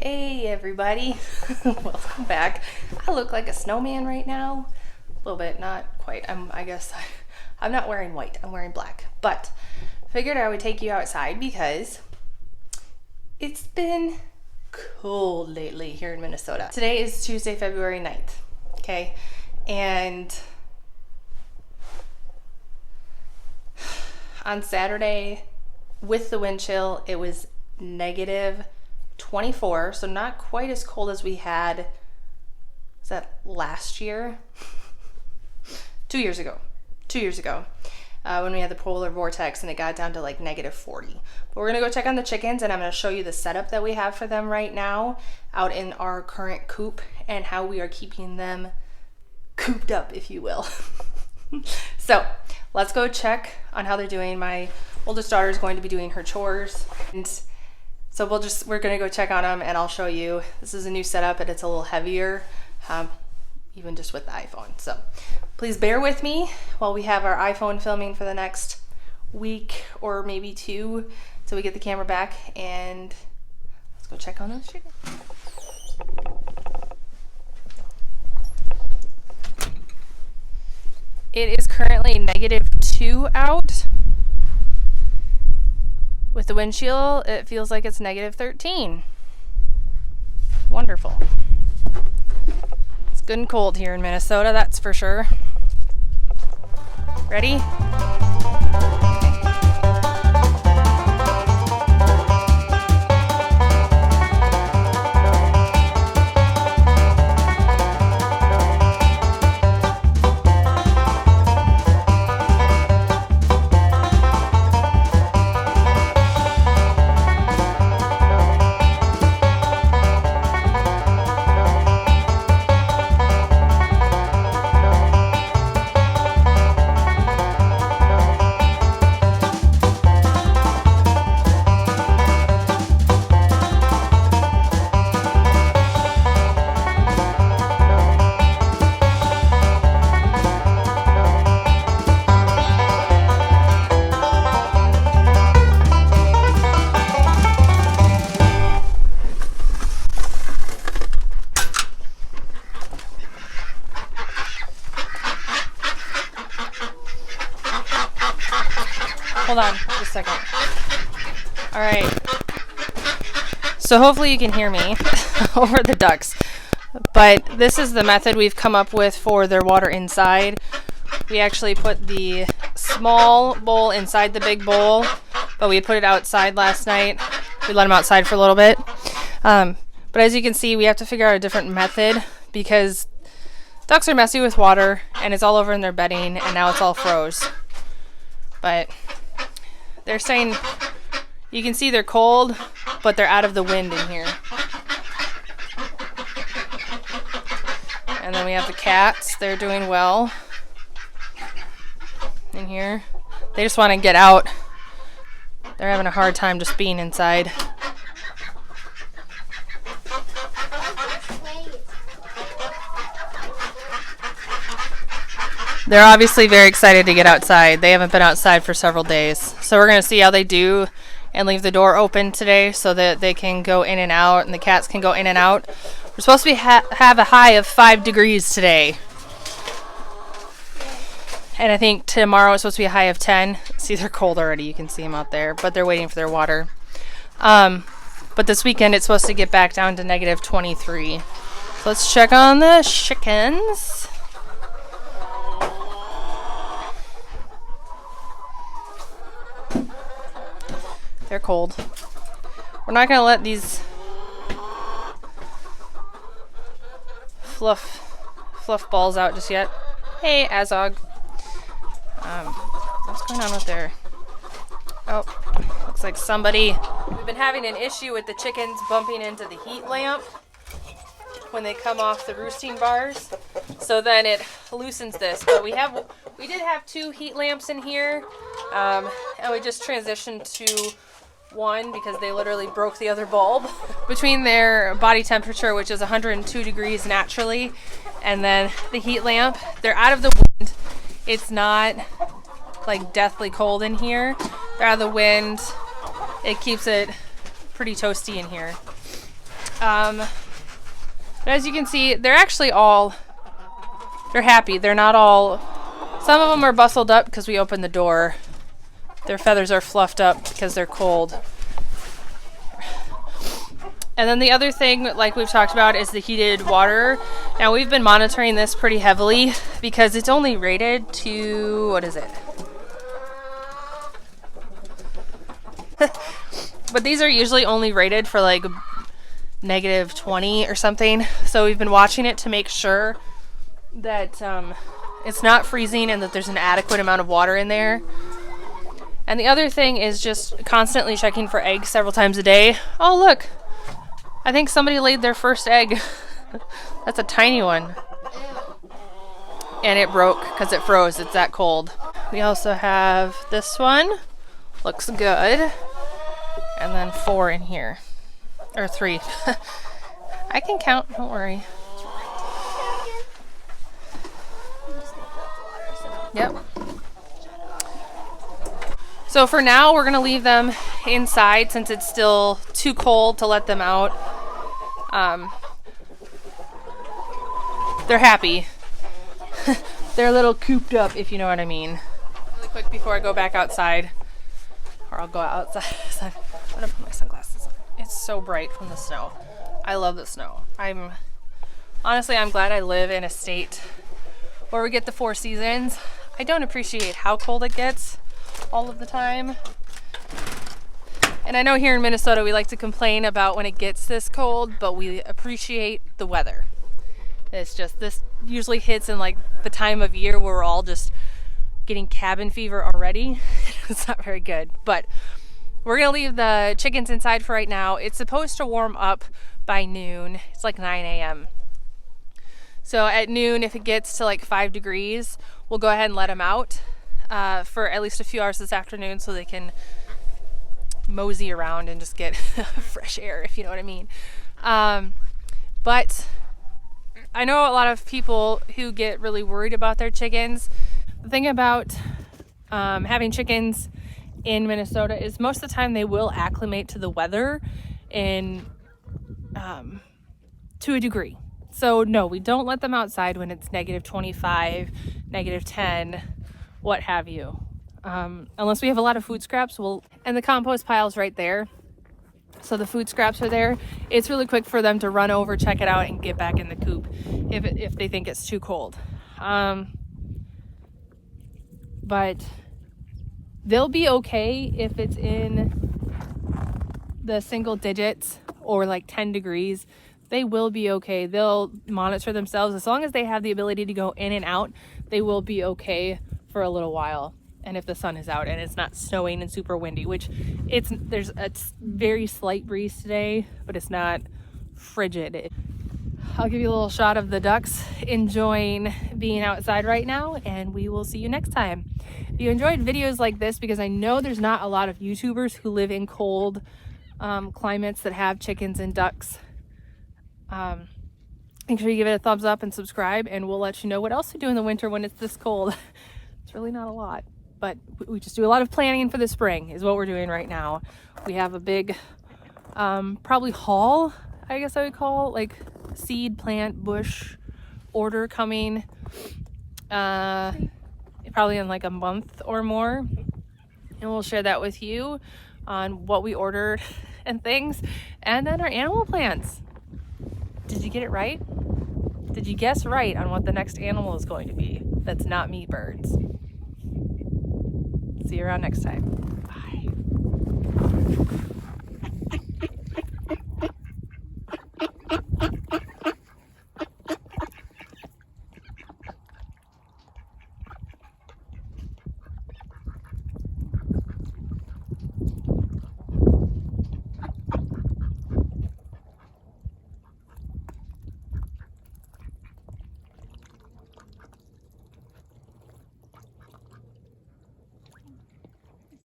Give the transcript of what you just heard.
Hey everybody, welcome back. I look like a snowman right now. A little bit, not quite. I'm not wearing white, I'm wearing black. But figured I would take you outside because it's been cold lately here in Minnesota. Today is Tuesday, February 9th, okay? And on Saturday, with the wind chill, it was negative 24, so not quite as cold as we had, was that last year? 2 years ago, when we had the polar vortex and it got down to like negative 40. But we're gonna go check on the chickens and I'm gonna show you the setup that we have for them right now out in our current coop and how we are keeping them cooped up, if you will. So let's go check on how they're doing. My oldest daughter is going to be doing her chores, and so we're gonna go check on them and I'll show you. This is a new setup and it's a little heavier, even just with the iPhone. So please bear with me while we have our iPhone filming for the next week or maybe two till we get the camera back, and let's go check on those chickens. It is currently -2 out. With the wind chill, it feels like it's -13. Wonderful. It's good and cold here in Minnesota, that's for sure. Ready? Hold on just a second. All right. So hopefully you can hear me over the ducks. But this is the method we've come up with for their water inside. We actually put the small bowl inside the big bowl, but we put it outside last night. We let them outside for a little bit. But as you can see, we have to figure out a different method because ducks are messy with water and it's all over in their bedding and now it's all froze. But they're saying, you can see they're cold, but they're out of the wind in here. And then we have the cats. They're doing well in here. They just want to get out. They're having a hard time just being inside. They're obviously very excited to get outside. They haven't been outside for several days. So we're going to see how they do and leave the door open today so that they can go in and out and the cats can go in and out. We're supposed to be have a high of 5 degrees today. And I think tomorrow it's supposed to be a high of 10. See, they're cold already. You can see them out there, but they're waiting for their water. But this weekend it's supposed to get back down to -23. So let's check on the chickens. They're cold. We're not gonna let these fluff balls out just yet. Hey, Azog. What's going on with their... Oh, looks like somebody... We've been having an issue with the chickens bumping into the heat lamp when they come off the roosting bars. So then it loosens this. But we did have 2 heat lamps in here, and we just transitioned to one because they literally broke the other bulb. Between their body temperature, which is 102 degrees naturally, and then the heat lamp, they're out of the wind. It's not like deathly cold in here. They're out of the wind. It keeps it pretty toasty in here. But as you can see, they're actually all, they're happy. They're not all, some of them are bustled up because we opened the door. Their feathers are fluffed up because they're cold. And then the other thing, like we've talked about, is the heated water. Now we've been monitoring this pretty heavily because it's only rated to, what is it? But these are usually only rated for like -20 or something. So we've been watching it to make sure that it's not freezing and that there's an adequate amount of water in there. And the other thing is just constantly checking for eggs several times a day. Oh, look. I think somebody laid their first egg. That's a tiny one. And it broke because it froze. It's that cold. We also have this one. Looks good. And then 4 in here. Or 3. I can count, don't worry. Yep. So for now, we're going to leave them inside since it's still too cold to let them out. They're happy. They're a little cooped up, if you know what I mean. Really quick before I go back outside. Or I'll go outside. I'm going to put my sunglasses on. It's so bright from the snow. I love the snow. Honestly, I'm glad I live in a state where we get the 4 seasons. I don't appreciate how cold it gets all of the time. And I know here in Minnesota we like to complain about when it gets this cold, but we appreciate the weather. It's just, this usually hits in like the time of year where we're all just getting cabin fever already. It's not very good, but we're gonna leave the chickens inside for right now. It's supposed to warm up by noon. It's like 9 a.m. So at noon, if it gets to like 5 degrees, we'll go ahead and let them out for at least a few hours this afternoon so they can mosey around and just get fresh air, if you know what I mean. But I know a lot of people who get really worried about their chickens. The thing about having chickens in Minnesota is most of the time they will acclimate to the weather in to a degree. So no, we don't let them outside when it's -25, -10, what have you. Unless we have a lot of food scraps, and the compost pile's right there. So the food scraps are there. It's really quick for them to run over, check it out, and get back in the coop if they think it's too cold. But they'll be okay if it's in the single digits or like 10 degrees. They will be okay. They'll monitor themselves. As long as they have the ability to go in and out, they will be okay for a little while. And if the sun is out and it's not snowing and super windy, which there's a very slight breeze today, but it's not frigid. I'll give you a little shot of the ducks enjoying being outside right now, and we will see you next time. If you enjoyed videos like this, because I know there's not a lot of YouTubers who live in cold climates that have chickens and ducks, make sure you give it a thumbs up and subscribe, and we'll let you know what else we do in the winter when it's this cold. It's really not a lot, but we just do a lot of planning for the spring is what we're doing right now. We have a big probably haul, I guess I would call, like seed, plant, bush order coming probably in like a month or more, and we'll share that with you on what we ordered and things, and then our animal plans. Did you get it right? Did you guess right on what the next animal is going to be that's not meat birds? See you around next time. Bye.